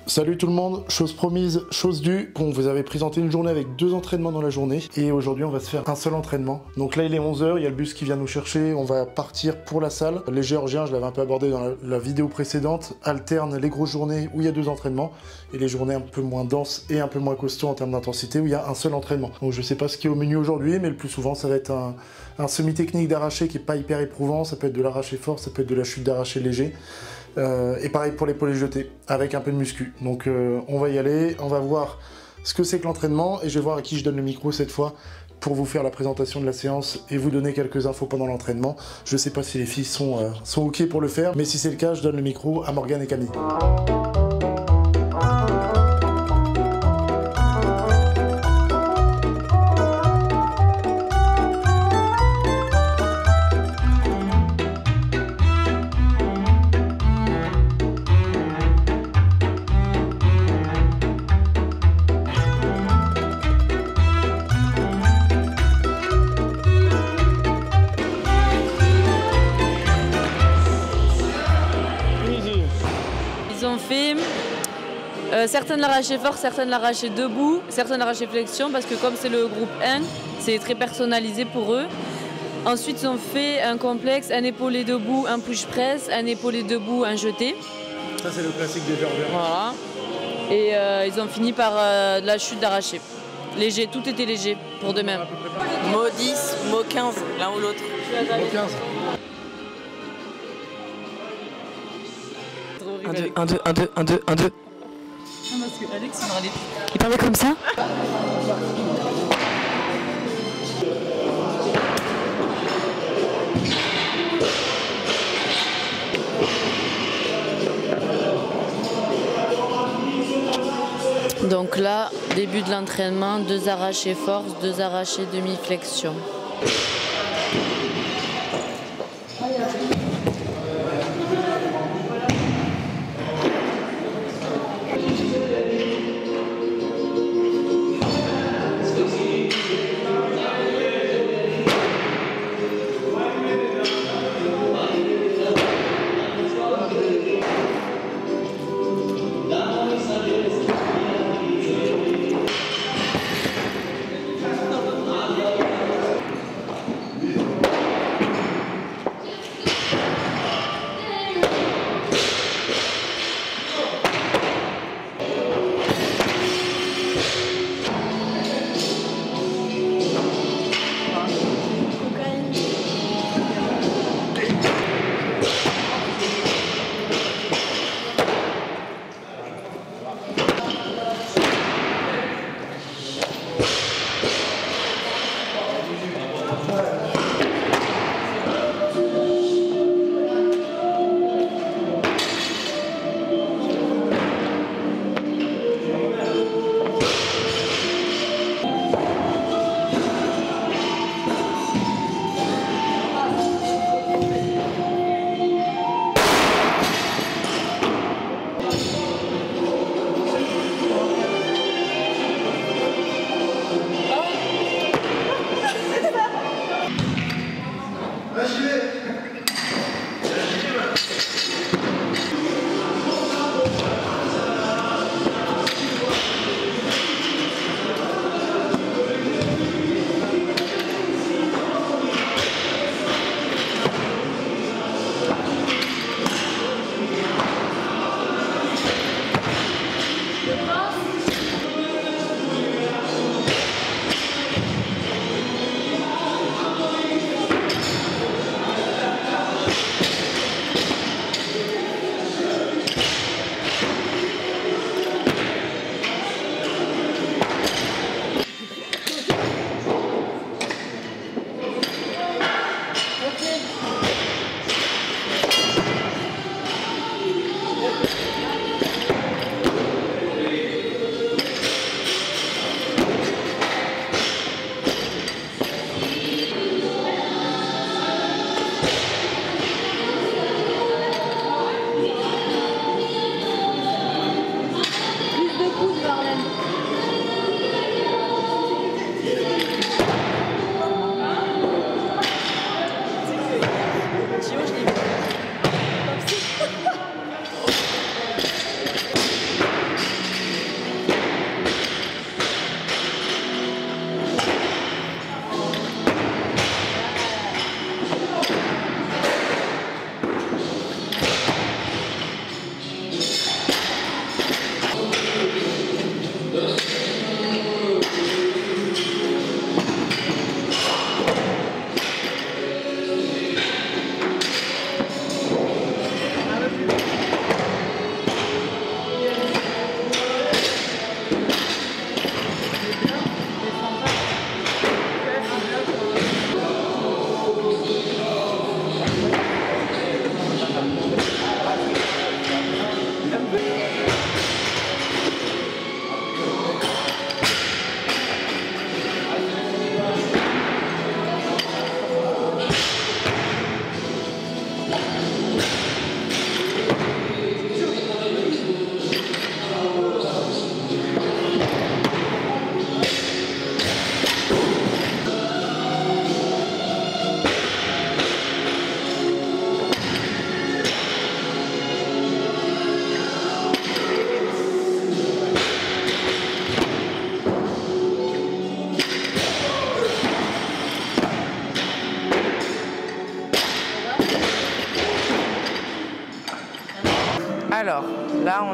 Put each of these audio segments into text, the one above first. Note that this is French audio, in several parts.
Salut tout le monde, chose promise, chose due. Bon, vous avez présenté une journée avec 2 entraînements dans la journée et aujourd'hui on va se faire un seul entraînement. Donc là il est 11 h, il y a le bus qui vient nous chercher, on va partir pour la salle. Les géorgiens, je l'avais un peu abordé dans la vidéo précédente, alternent les grosses journées où il y a 2 entraînements et les journées un peu moins denses et un peu moins costauds en termes d'intensité où il y a un seul entraînement. Donc je sais pas ce qui est au menu aujourd'hui, mais le plus souvent ça va être un semi-technique d'arraché qui est pas hyper éprouvant, ça peut être de l'arraché fort, ça peut être de la chute d'arraché léger. Et pareil pour l'épaulé jeté, avec un peu de muscu. Donc on va y aller, on va voir ce que c'est que l'entraînement, et je vais voir à qui je donne le micro cette fois pour vous faire la présentation de la séance et vous donner quelques infos pendant l'entraînement. Je sais pas si les filles sont ok pour le faire, mais si c'est le cas, je donne le micro à Morgane et Camille. Ils ont fait certaines l'arraché fort, certaines l'arraché debout, certaines l'arraché flexion parce que comme c'est le groupe 1, c'est très personnalisé pour eux. Ensuite ils ont fait un complexe, un épaulé debout, un push press, un épaulé debout, un jeté. Ça c'est le classique des Georgiens. Voilà. Et ils ont fini par de la chute d'arraché. Léger, tout était léger pour demain. Mot 10, mot 15, l'un ou l'autre. Mot 15. 1, 2, 1, 2, 1, 2, 1, 2, 1, 2. Parce que Alex, Il parlait comme ça? Donc là, début de l'entraînement, 2 arrachés force, 2 arrachés demi-flexion.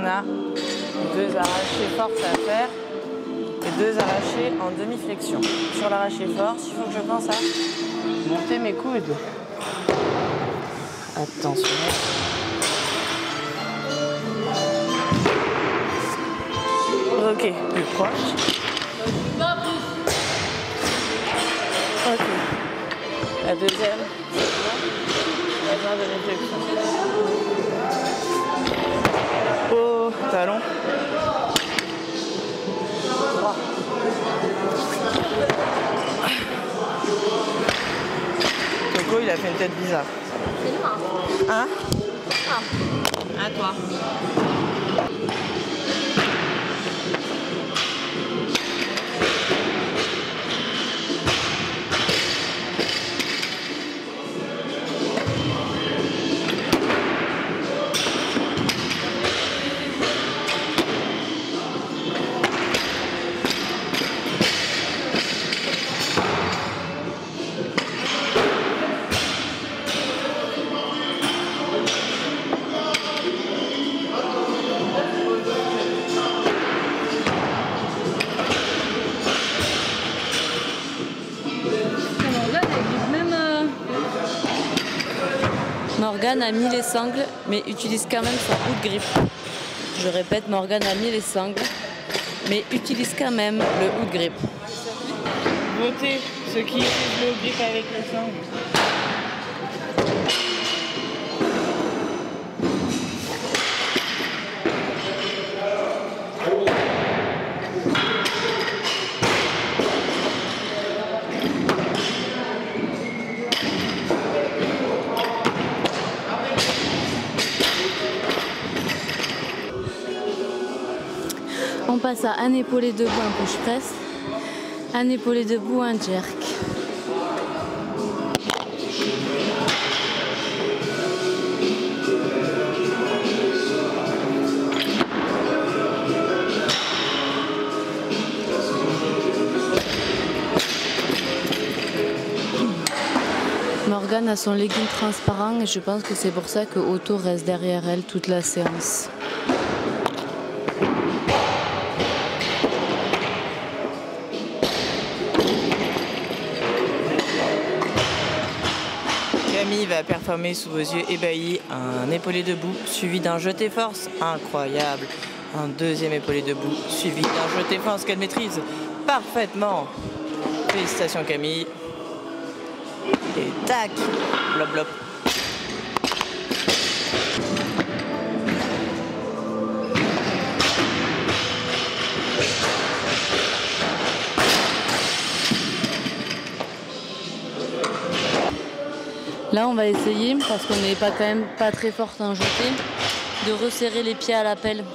on a 2 arrachés force à faire et 2 arrachés en demi-flexion. Sur l'arraché force, il faut que je pense à monter mes coudes. Attention. Ok, plus proche. Ok. La deuxième. La demi-flexion. Oh, talon. Droit. Coco, il a fait une tête bizarre. C'est noir. Hein? Ah. À toi. Morgane a mis les sangles, mais utilise quand même son hook grip. Je répète, Morgane a mis les sangles, mais utilise quand même le hook grip. Votez ceux qui utilisent le grip avec les sangles. On passe à un épaulé debout, un push press, un épaulé debout, un jerk. Morgane a son legging transparent et je pense que c'est pour ça que Otto reste derrière elle toute la séance. Camille va performer sous vos yeux ébahis un épaulé debout suivi d'un jeté force incroyable. Un deuxième épaulé debout suivi d'un jeté force qu'elle maîtrise parfaitement. Félicitations Camille. Et tac, blop blop. Là, on va essayer, parce qu'on n'est pas quand même pas très forte en jeté, de resserrer les pieds à la pelle.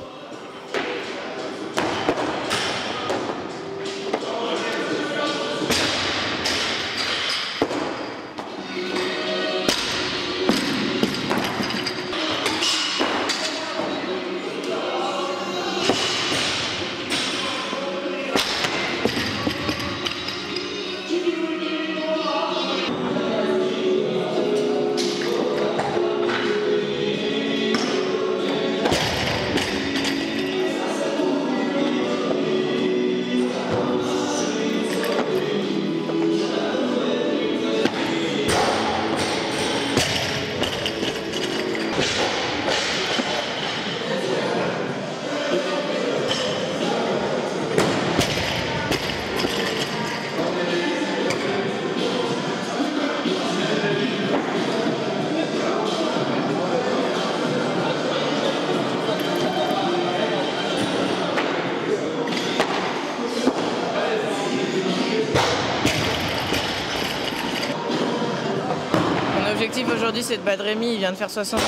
L'objectif aujourd'hui c'est de battre Rémi, il vient de faire 70.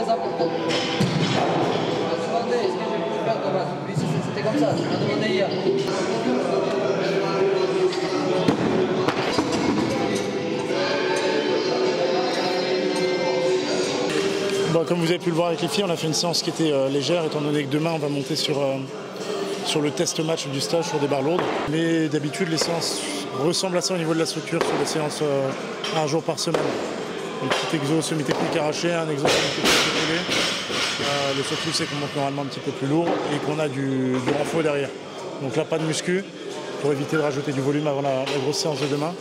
ça pour toi. On va se demander est-ce que j'ai pu faire de base. Lui, c'était comme ça, on a demandé hier. Bon, comme vous avez pu le voir avec les filles, on a fait une séance qui était légère, étant donné que demain on va monter sur le test match du stage sur des barres lourdes. Mais d'habitude, les séances ressemblent à ça au niveau de la structure sur les séances un jour par semaine. Un petit exo semi-technique arraché, un exo semi-technique écoulé. Le seul truc, c'est qu'on monte normalement un petit peu plus lourd et qu'on a du renfort derrière. Donc là, pas de muscu pour éviter de rajouter du volume avant la grosse séance de demain.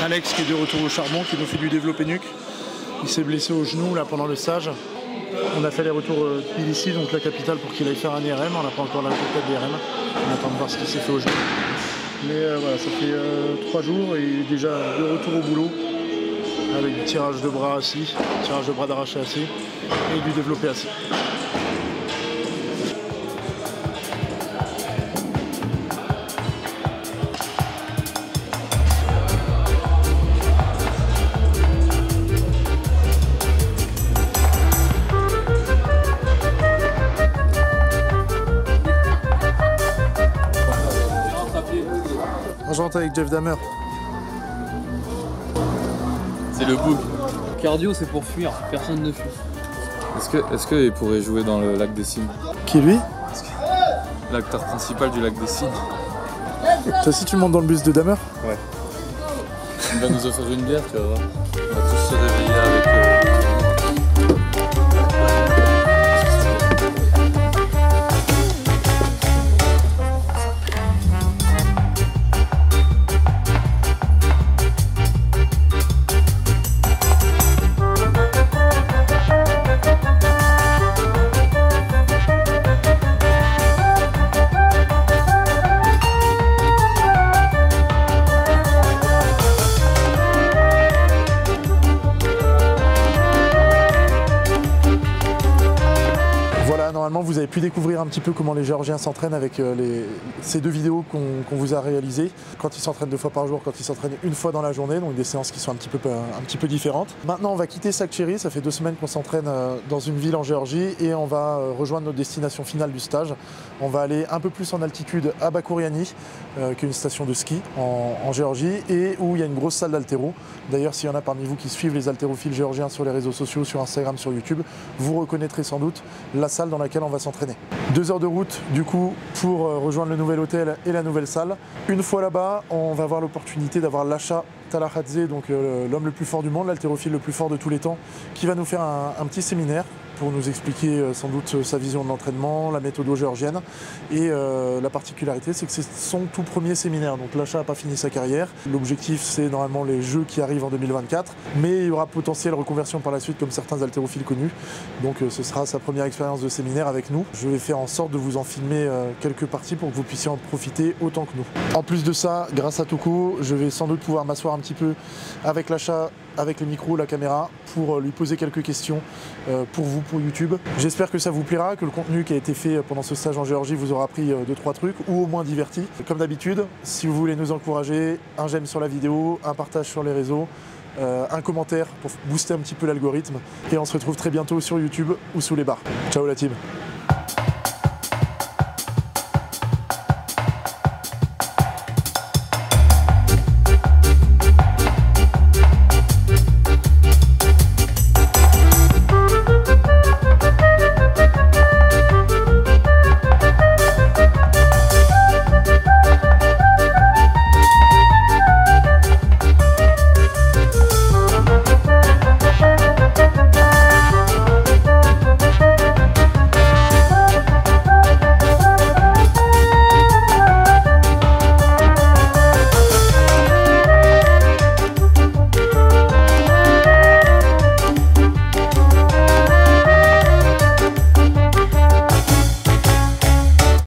Alex qui est de retour au charbon, qui nous fait du développé nuque. Il s'est blessé au genou là pendant le stage. On a fait les retours pile ici, donc la capitale, pour qu'il aille faire un IRM. On n'a pas encore la résultat de l'IRM. On attend de voir ce qui s'est fait au genou. Mais voilà, ça fait 3 jours et il est déjà de retour au boulot. Avec du tirage de bras assis, tirage de bras d'arraché assis et du développé assis. Enchanté avec Jeff Dahmer. C'est le bug. Cardio, c'est pour fuir, personne ne fuit. Est-ce qu'il pourrait jouer dans le lac des Cygnes? Qui lui? L'acteur principal du lac des Cygnes. Toi aussi tu montes dans le bus de Dahmer? Ouais. Il va nous offrir une bière, tu vas voir. On va tous se réveiller avec Normalement, vous avez pu découvrir un petit peu comment les Géorgiens s'entraînent avec ces 2 vidéos qu'on vous a réalisées. Quand ils s'entraînent 2 fois par jour, quand ils s'entraînent 1 fois dans la journée, donc des séances qui sont un petit peu différentes. Maintenant, on va quitter Sakhcheri. Ça fait 2 semaines qu'on s'entraîne dans une ville en Géorgie et on va rejoindre notre destination finale du stage. On va aller un peu plus en altitude à Bakouriani, qui est une station de ski en Géorgie et où il y a une grosse salle d'haltéro. D'ailleurs, s'il y en a parmi vous qui suivent les haltérophiles géorgiens sur les réseaux sociaux, sur Instagram, sur YouTube, vous reconnaîtrez sans doute la salle dans laquelle on va s'entraîner. 2 heures de route du coup pour rejoindre le nouvel hôtel et la nouvelle salle. Une fois là-bas, on va avoir l'opportunité d'avoir Lasha Talahadze, donc l'homme le plus fort du monde, l'haltérophile le plus fort de tous les temps, qui va nous faire un petit séminaire pour nous expliquer sans doute sa vision de l'entraînement, la méthode géorgienne. Et la particularité, c'est que c'est son tout premier séminaire. Donc Lasha n'a pas fini sa carrière. L'objectif, c'est normalement les Jeux qui arrivent en 2024. Mais il y aura potentielle reconversion par la suite, comme certains haltérophiles connus. Donc ce sera sa première expérience de séminaire avec nous. Je vais faire en sorte de vous en filmer quelques parties pour que vous puissiez en profiter autant que nous. En plus de ça, grâce à Toko, je vais sans doute pouvoir m'asseoir un petit peu avec Lasha, avec le micro, la caméra, pour lui poser quelques questions pour vous, pour YouTube. J'espère que ça vous plaira, que le contenu qui a été fait pendant ce stage en Géorgie vous aura appris 2-3 trucs, ou au moins diverti. Comme d'habitude, si vous voulez nous encourager, un j'aime sur la vidéo, un partage sur les réseaux, un commentaire pour booster un petit peu l'algorithme. Et on se retrouve très bientôt sur YouTube ou sous les barres. Ciao la team!